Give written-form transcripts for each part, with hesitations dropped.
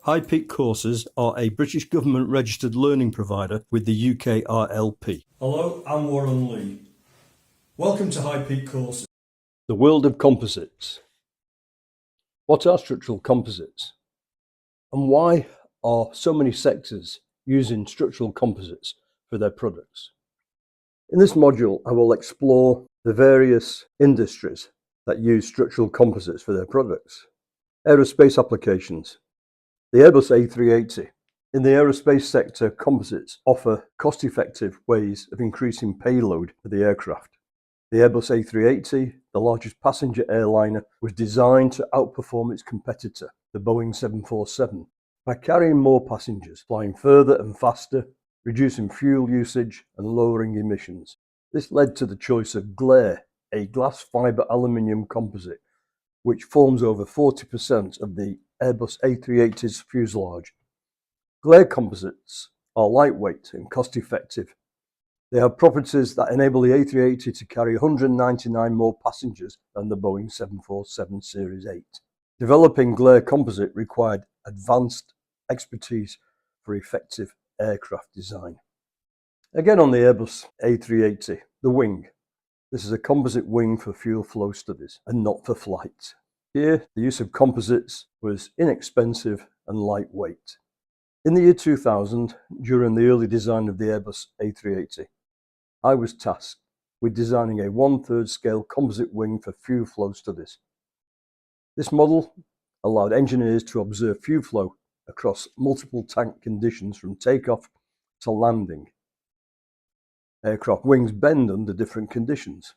High Peak Courses are a British Government registered learning provider with the UK RLP. Hello, I'm Warren Lee. Welcome to High Peak Courses. The world of composites. What are structural composites? And why are so many sectors using structural composites for their products? In this module, I will explore the various industries that use structural composites for their products. Aerospace applications. The Airbus A380. In the aerospace sector, composites offer cost-effective ways of increasing payload for the aircraft. The Airbus A380, the largest passenger airliner, was designed to outperform its competitor, the Boeing 747, by carrying more passengers, flying further and faster, reducing fuel usage and lowering emissions. This led to the choice of Glare, a glass fibre aluminium composite, which forms over 40% of the Airbus A380's fuselage. Glare composites are lightweight and cost-effective. They have properties that enable the A380 to carry 199 more passengers than the Boeing 747 Series 8. Developing Glare composite required advanced expertise for effective aircraft design. Again on the Airbus A380, the wing. This is a composite wing for fuel flow studies and not for flight. Here, the use of composites was inexpensive and lightweight. In the year 2000, during the early design of the Airbus A380, I was tasked with designing a 1/3 scale composite wing for fuel flow studies. This model allowed engineers to observe fuel flow across multiple tank conditions from takeoff to landing. Aircraft wings bend under different conditions.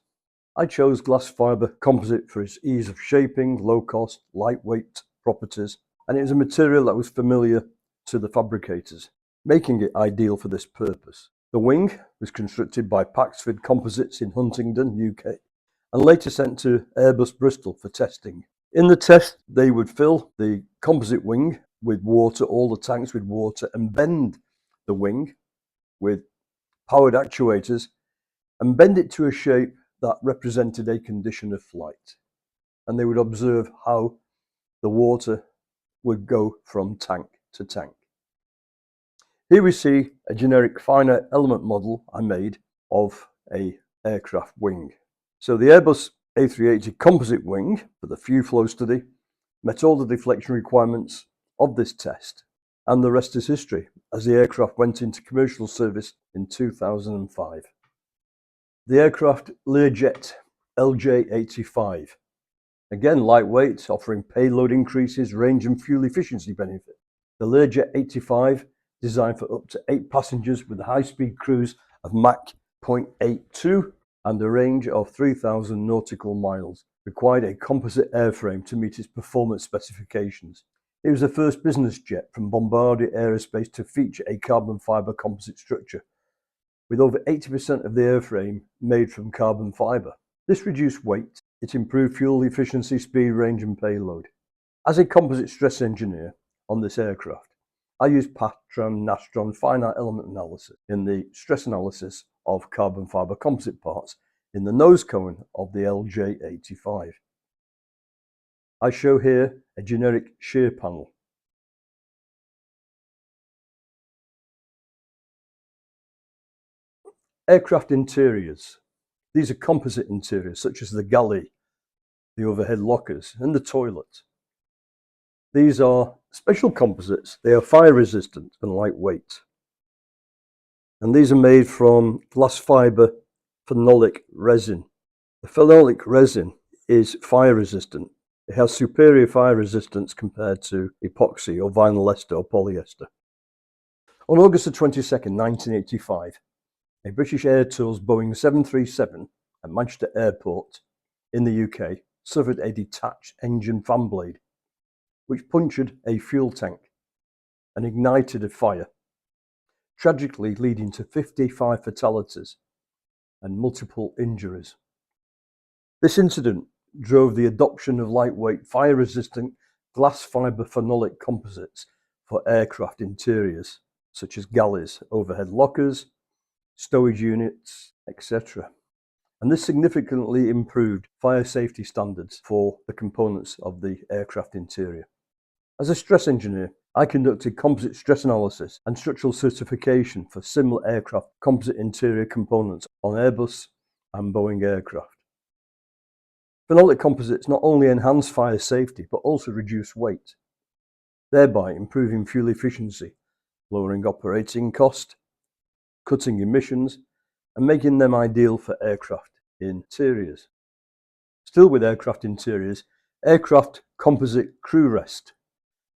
I chose glass fibre composite for its ease of shaping, low cost, lightweight properties, and it was a material that was familiar to the fabricators, making it ideal for this purpose. The wing was constructed by Paxford Composites in Huntingdon, UK, and later sent to Airbus Bristol for testing. In the test, they would fill the composite wing with water, all the tanks with water, and bend the wing with powered actuators and bend it to a shape that represented a condition of flight. And they would observe how the water would go from tank to tank. Here we see a generic finite element model I made of an aircraft wing. So the Airbus A380 composite wing for the fuel flow study met all the deflection requirements of this test, and the rest is history as the aircraft went into commercial service in 2005. The aircraft Learjet LJ85, again lightweight, offering payload increases, range and fuel efficiency benefit. The Learjet 85, designed for up to 8 passengers with a high-speed cruise of Mach 0.82 and a range of 3,000 nautical miles, required a composite airframe to meet its performance specifications. It was the first business jet from Bombardier Aerospace to feature a carbon fibre composite structure, with over 80% of the airframe made from carbon fibre. This reduced weight, it improved fuel efficiency, speed, range and payload. As a composite stress engineer on this aircraft, I used Patron-Nastron finite element analysis in the stress analysis of carbon fibre composite parts in the nose cone of the LJ85. I show here a generic shear panel. Aircraft interiors. These are composite interiors such as the galley, the overhead lockers and the toilet. These are special composites. They are fire resistant and lightweight. And these are made from glass fibre phenolic resin. The phenolic resin is fire resistant. It has superior fire resistance compared to epoxy or vinyl ester or polyester. On August the 22nd, 1985, a British Air Tours Boeing 737 at Manchester Airport in the UK suffered a detached engine fan blade, which punctured a fuel tank and ignited a fire, tragically leading to 55 fatalities and multiple injuries. This incident drove the adoption of lightweight, fire-resistant glass fibre phenolic composites for aircraft interiors, such as galleys, overhead lockers, stowage units, etc. and this significantly improved fire safety standards for the components of the aircraft interior. As a stress engineer, I conducted composite stress analysis and structural certification for similar aircraft composite interior components on Airbus and Boeing aircraft. Phenolic composites not only enhance fire safety but also reduce weight, thereby improving fuel efficiency, lowering operating cost, cutting emissions, and making them ideal for aircraft interiors. Still with aircraft interiors, aircraft composite crew rest.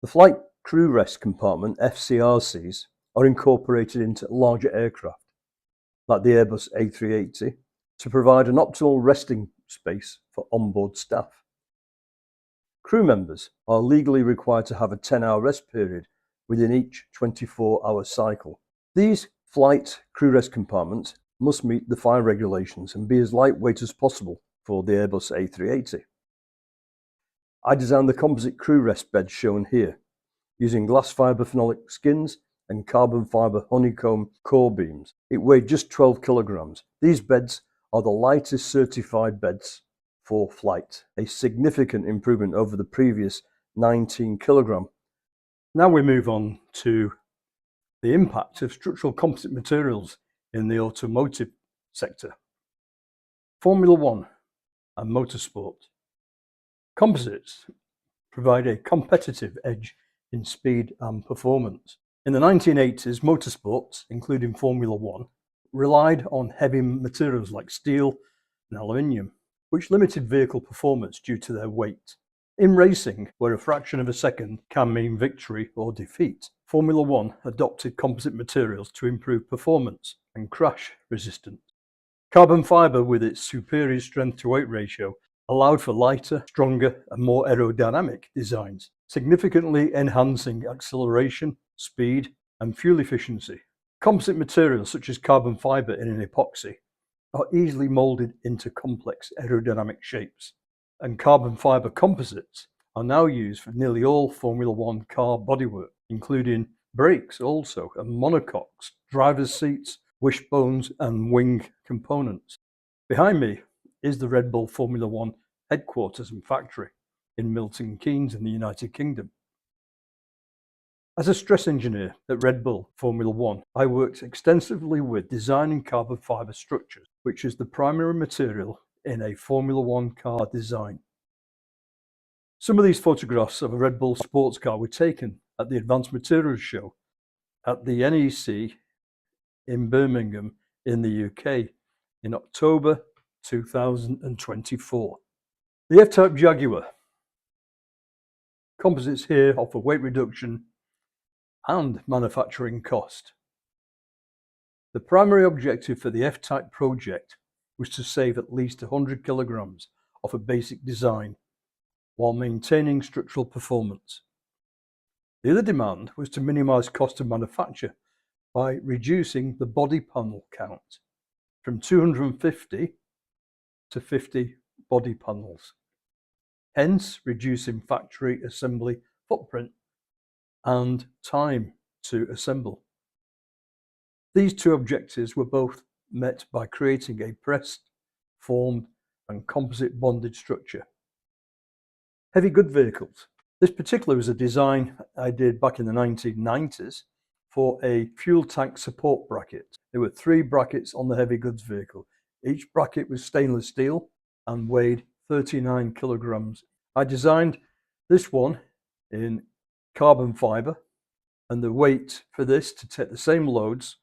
The flight crew rest compartment, FCRCs, are incorporated into larger aircraft, like the Airbus A380, to provide an optimal resting space for onboard staff. Crew members are legally required to have a 10-hour rest period within each 24-hour cycle. These flight crew rest compartments must meet the fire regulations and be as lightweight as possible for the Airbus A380. I designed the composite crew rest beds shown here, using glass fibre phenolic skins and carbon fibre honeycomb core beams. It weighed just 12 kilograms. These beds are the lightest certified beds for flight, a significant improvement over the previous 19 kilogram. Now we move on to the impact of structural composite materials in the automotive sector. Formula One and motorsport. Composites provide a competitive edge in speed and performance. In the 1980s, motorsports, including Formula One, relied on heavy materials like steel and aluminium, which limited vehicle performance due to their weight. In racing, where a fraction of a second can mean victory or defeat, Formula One adopted composite materials to improve performance and crash resistance. Carbon fibre, with its superior strength-to-weight ratio, allowed for lighter, stronger, and more aerodynamic designs, significantly enhancing acceleration, speed, and fuel efficiency. Composite materials such as carbon fibre in an epoxy are easily moulded into complex aerodynamic shapes, and carbon fibre composites are now used for nearly all Formula One car bodywork, including brakes also, and monocoques, driver's seats, wishbones, and wing components. Behind me is the Red Bull Formula One headquarters and factory in Milton Keynes in the United Kingdom. As a stress engineer at Red Bull Formula One, I worked extensively with designing carbon fibre structures, which is the primary material in a Formula One car design. Some of these photographs of a Red Bull sports car were taken at the Advanced Materials Show at the NEC in Birmingham in the UK in October 2024. The F-Type Jaguar. Composites here offer weight reduction and manufacturing cost. The primary objective for the F-Type project was to save at least 100 kilograms off a basic design while maintaining structural performance. The other demand was to minimize cost of manufacture by reducing the body panel count from 250 to 50 body panels, hence reducing factory assembly footprint and time to assemble. These two objectives were both met by creating a pressed, formed, and composite bonded structure. Heavy good vehicles. This particular was a design I did back in the 1990s for a fuel tank support bracket. There were 3 brackets on the heavy goods vehicle. Each bracket was stainless steel and weighed 39 kilograms. I designed this one in carbon fibre, and the weight for this to take the same loads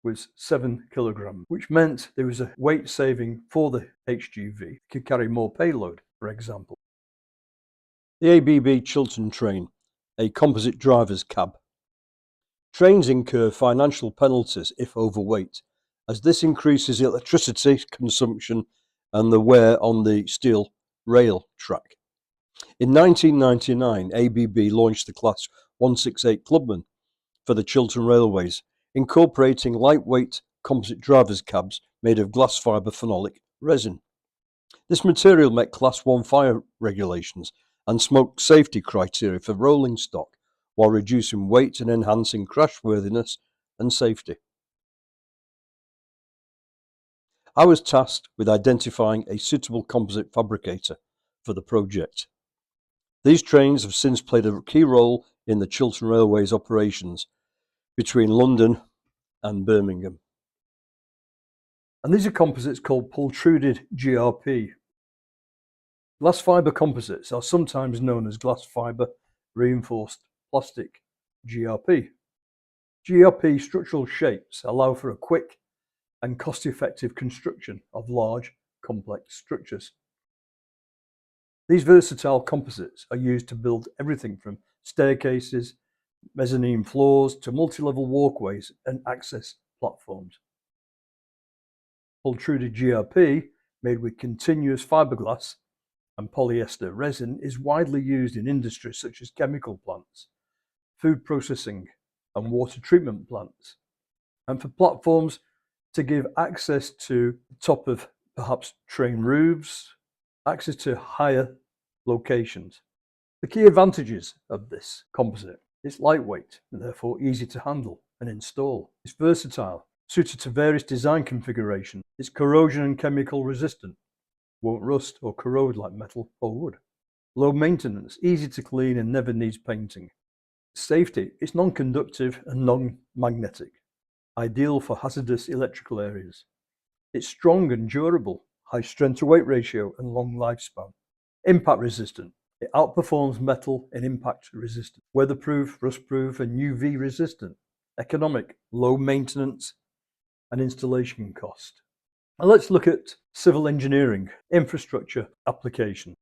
was 7 kilograms, which meant there was a weight saving for the HGV. It could carry more payload, for example. The ABB Chiltern train, a composite driver's cab. Trains incur financial penalties if overweight, as this increases electricity consumption and the wear on the steel rail track. In 1999, ABB launched the Class 168 Clubman for the Chiltern Railways, incorporating lightweight composite driver's cabs made of glass fibre phenolic resin. This material met Class 1 fire regulations and smoke safety criteria for rolling stock, while reducing weight and enhancing crashworthiness and safety. I was tasked with identifying a suitable composite fabricator for the project. These trains have since played a key role in the Chiltern Railway's operations between London and Birmingham. And these are composites called pultruded GRP. Glass fibre composites are sometimes known as glass fibre reinforced plastic GRP. GRP structural shapes allow for a quick and cost-effective construction of large, complex structures. These versatile composites are used to build everything from staircases, mezzanine floors to multi-level walkways and access platforms. Pultruded GRP, made with continuous fiberglass and polyester resin, is widely used in industries such as chemical plants, food processing and water treatment plants, and for platforms to give access to the top of perhaps train roofs, access to higher locations. The key advantages of this composite: it's lightweight and therefore easy to handle and install. It's versatile, suited to various design configurations. It's corrosion and chemical resistant, won't rust or corrode like metal or wood. Low maintenance, easy to clean and never needs painting. Safety, it's non-conductive and non-magnetic, ideal for hazardous electrical areas. It's strong and durable, high strength to weight ratio and long lifespan. Impact resistant, it outperforms metal in impact resistance. Weatherproof, rustproof and UV resistant. Economic, low maintenance and installation cost. Now let's look at civil engineering, infrastructure application.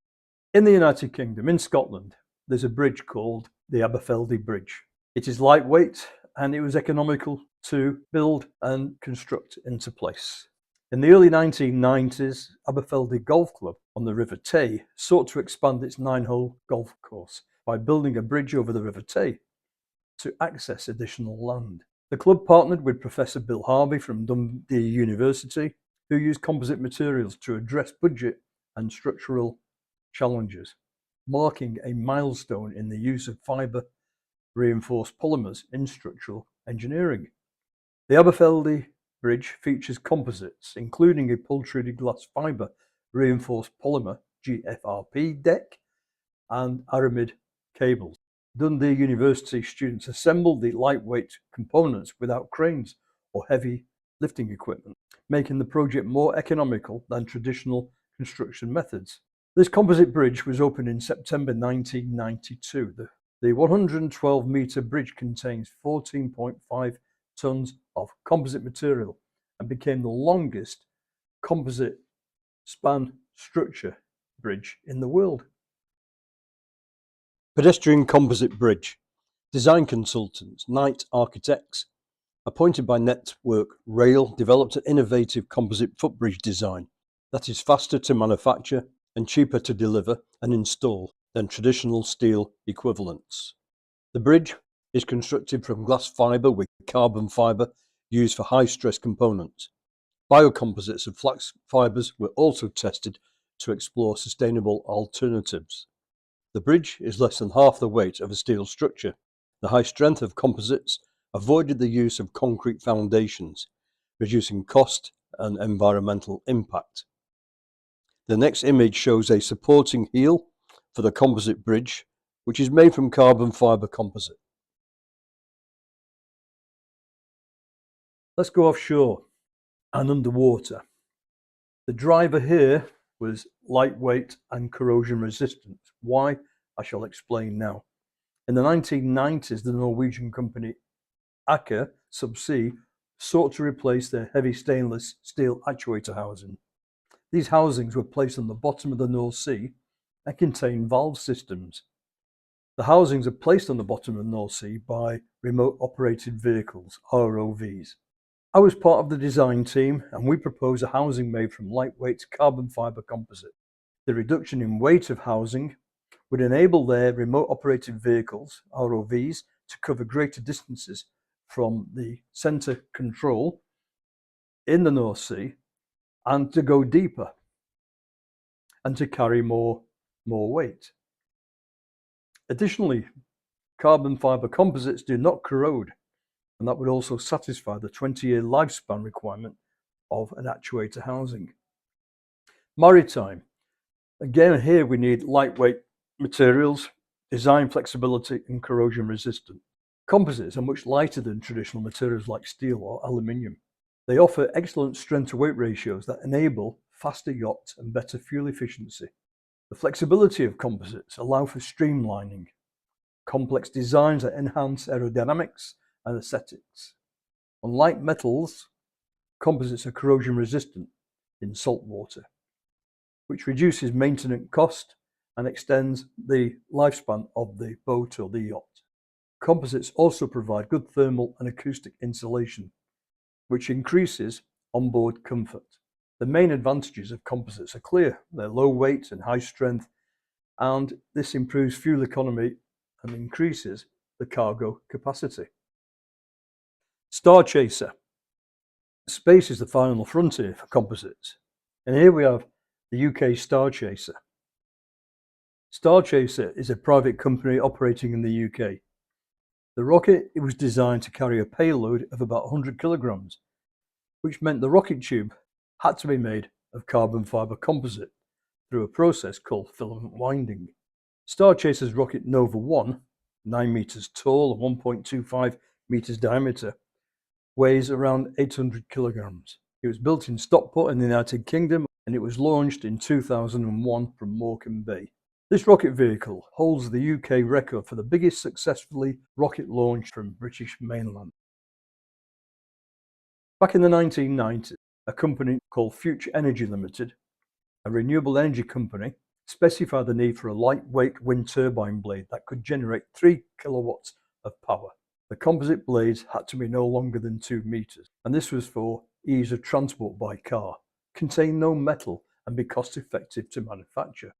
In the United Kingdom, in Scotland, there's a bridge called the Aberfeldy Bridge. It is lightweight and it was economical to build and construct into place. In the early 1990s, Aberfeldy Golf Club on the River Tay sought to expand its 9-hole golf course by building a bridge over the River Tay to access additional land. The club partnered with Professor Bill Harvey from Dundee University, who used composite materials to address budget and structural challenges, marking a milestone in the use of fibre reinforced polymers in structural engineering. The Aberfeldy Bridge features composites, including a pultruded glass fibre reinforced polymer GFRP deck and aramid cables. Dundee University students assembled the lightweight components without cranes or heavy lifting equipment, making the project more economical than traditional construction methods. This composite bridge was opened in September 1992. The 112-metre bridge contains 14.5 tons of composite material and became the longest composite span structure bridge in the world. Pedestrian composite bridge. Design consultants, Knight Architects, appointed by Network Rail, developed an innovative composite footbridge design that is faster to manufacture and cheaper to deliver and install than traditional steel equivalents. The bridge is constructed from glass fibre with carbon fibre used for high-stress components. Biocomposites and flax fibres were also tested to explore sustainable alternatives. The bridge is less than half the weight of a steel structure. The high strength of composites avoided the use of concrete foundations, reducing cost and environmental impact. The next image shows a supporting heel for the composite bridge, which is made from carbon fibre composite. Let's go offshore and underwater. The driver here was lightweight and corrosion resistant. Why? I shall explain now. In the 1990s, the Norwegian company Aker Subsea sought to replace their heavy stainless steel actuator housing. These housings were placed on the bottom of the North Sea and contain valve systems. The housings are placed on the bottom of the North Sea by remote operated vehicles, ROVs. I was part of the design team and we proposed a housing made from lightweight carbon fibre composite. The reduction in weight of housing would enable their remote operated vehicles, ROVs, to cover greater distances from the centre control in the North Sea and to go deeper and to carry more weight. Additionally, carbon fibre composites do not corrode, and that would also satisfy the 20-year lifespan requirement of an actuator housing. Maritime. Again, here we need lightweight materials, design flexibility and corrosion resistant. Composites are much lighter than traditional materials like steel or aluminium. They offer excellent strength to weight ratios that enable faster yachts and better fuel efficiency. The flexibility of composites allow for streamlining, complex designs that enhance aerodynamics and aesthetics. Unlike metals, composites are corrosion resistant in salt water, which reduces maintenance cost and extends the lifespan of the boat or the yacht. Composites also provide good thermal and acoustic insulation, which increases onboard comfort. The main advantages of composites are clear. They're low weight and high strength, and this improves fuel economy and increases the cargo capacity. Star Chaser. Space is the final frontier for composites. And here we have the UK Star Chaser. Star Chaser is a private company operating in the UK. The rocket was designed to carry a payload of about 100 kilograms, which meant the rocket tube had to be made of carbon fiber composite through a process called filament winding. Star Chaser's rocket Nova 1, 9 meters tall and 1.25 meters diameter, weighs around 800 kilograms. It was built in Stockport in the United Kingdom, and it was launched in 2001 from Morecambe Bay. This rocket vehicle holds the UK record for the biggest successfully rocket launch from British mainland. Back in the 1990s, a company called Future Energy Limited, a renewable energy company, specified the need for a lightweight wind turbine blade that could generate 3 kilowatts of power. The composite blades had to be no longer than 2 meters, and this was for ease of transport by car, contain no metal, and be cost effective to manufacture.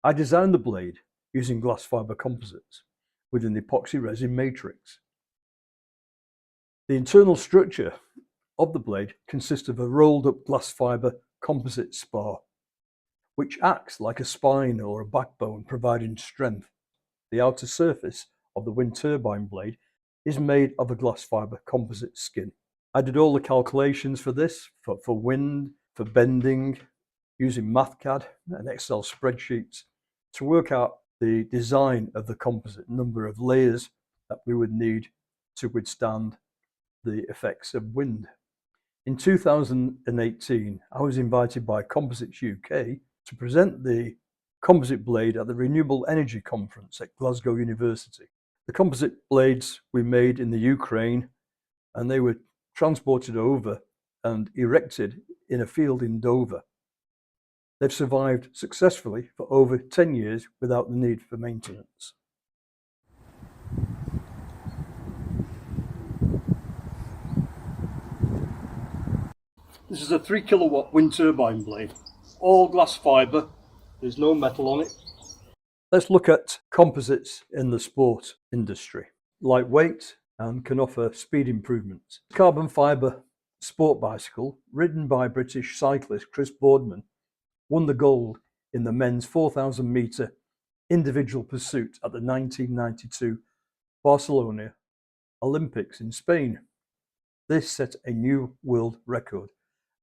I designed the blade using glass fiber composites with an epoxy resin matrix. The internal structure of the blade consists of a rolled up glass fiber composite spar, which acts like a spine or a backbone, providing strength. The outer surface of the wind turbine blade is made of a glass fiber composite skin. I did all the calculations for this, for wind, for bending, using MathCAD and Excel spreadsheets to work out the design of the composite, number of layers that we would need to withstand the effects of wind. In 2018, I was invited by Composites UK to present the composite blade at the Renewable Energy Conference at Glasgow University. The composite blades we made in the Ukraine, and they were transported over and erected in a field in Dover. They've survived successfully for over 10 years without the need for maintenance. This is a 3 kilowatt wind turbine blade, all glass fiber, there's no metal on it. Let's look at composites in the sport industry. Lightweight and can offer speed improvements. Carbon fiber sport bicycle, ridden by British cyclist Chris Boardman, won the gold in the men's 4,000 meter individual pursuit at the 1992 Barcelona Olympics in Spain. This set a new world record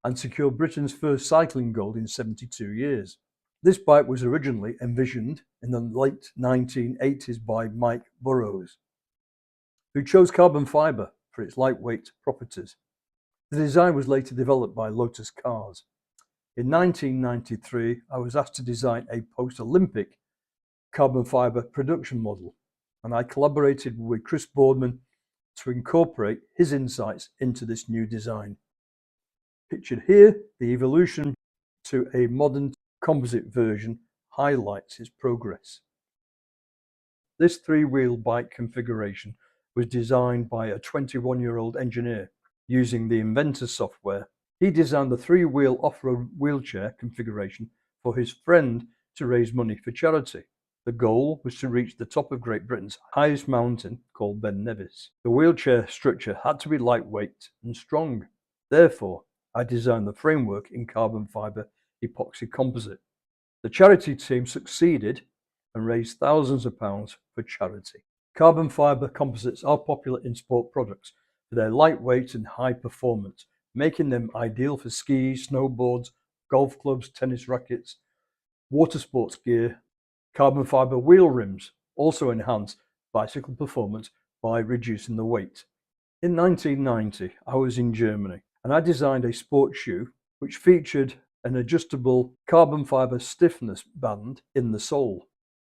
and secured Britain's first cycling gold in 72 years. This bike was originally envisioned in the late 1980s by Mike Burrows, who chose carbon fiber for its lightweight properties. The design was later developed by Lotus Cars. In 1993, I was asked to design a post-Olympic carbon fiber production model, and I collaborated with Chris Boardman to incorporate his insights into this new design. Pictured here, the evolution to a modern composite version highlights his progress. This three-wheel bike configuration was designed by a 21-year-old engineer using the Inventor software. He designed the three-wheel off-road wheelchair configuration for his friend to raise money for charity. The goal was to reach the top of Great Britain's highest mountain, called Ben Nevis. The wheelchair structure had to be lightweight and strong. Therefore, I designed the framework in carbon fiber epoxy composite. The charity team succeeded and raised thousands of pounds for charity. Carbon fiber composites are popular in sport products for their lightweight and high performance, making them ideal for skis, snowboards, golf clubs, tennis rackets, water sports gear. Carbon fiber wheel rims also enhance bicycle performance by reducing the weight. In 1990, I was in Germany and I designed a sports shoe which featured an adjustable carbon fiber stiffness band in the sole.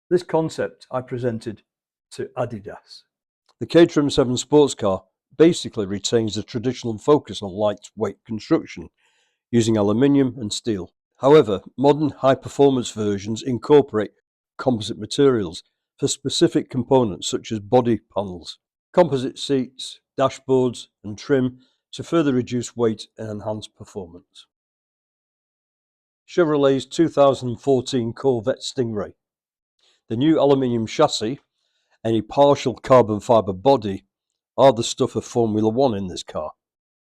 This concept I presented to Adidas. The Caterham 7 sports car basically retains the traditional focus on lightweight construction using aluminium and steel. However, modern high-performance versions incorporate composite materials for specific components such as body panels, composite seats, dashboards and trim to further reduce weight and enhance performance. Chevrolet's 2014 Corvette Stingray. The new aluminium chassis and a partial carbon fiber body are the stuff of Formula One in this car.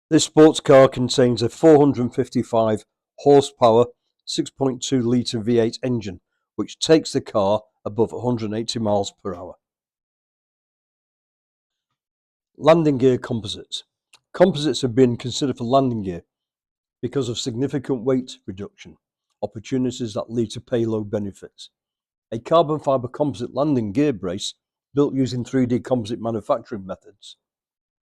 This sports car contains a 455 horsepower 6.2 litre V8 engine, which takes the car above 180 miles per hour. Landing gear composites. Composites have been considered for landing gear because of significant weight reduction, opportunities that lead to payload benefits. A carbon fiber composite landing gear brace built using 3D composite manufacturing methods,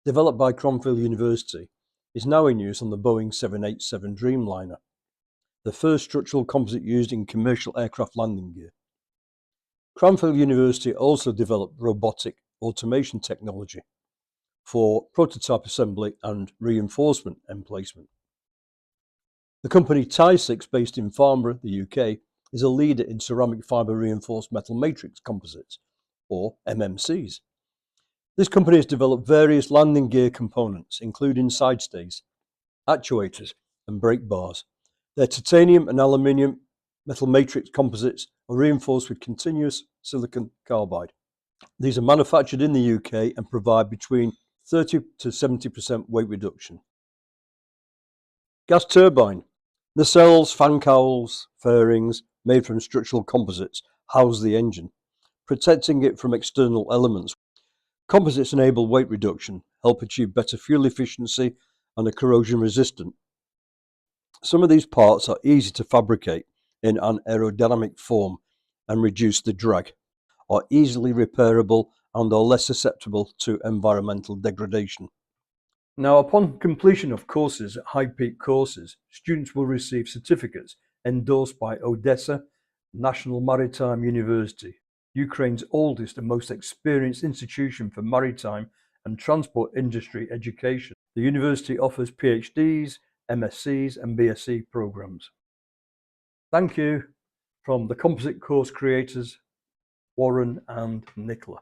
developed by Cranfield University, is now in use on the Boeing 787 Dreamliner, the first structural composite used in commercial aircraft landing gear. Cranfield University also developed robotic automation technology for prototype assembly and reinforcement emplacement. The company Tysix, based in Farnborough, the UK, is a leader in ceramic fibre reinforced metal matrix composites, or MMCs. This company has developed various landing gear components, including side stays, actuators and brake bars. Their titanium and aluminium metal matrix composites are reinforced with continuous silicon carbide. These are manufactured in the UK and provide between 30 to 70% weight reduction. Gas turbine. Nacelles, fan cowls, fairings made from structural composites house the engine, protecting it from external elements. Composites enable weight reduction, help achieve better fuel efficiency and are corrosion resistant. Some of these parts are easy to fabricate in an aerodynamic form and reduce the drag, are easily repairable and are less susceptible to environmental degradation. Now, upon completion of courses at High Peak Courses, students will receive certificates endorsed by Odessa National Maritime University, Ukraine's oldest and most experienced institution for maritime and transport industry education. The university offers PhDs, MScs and BSc programs. Thank you from the composite course creators, Warren and Nicola.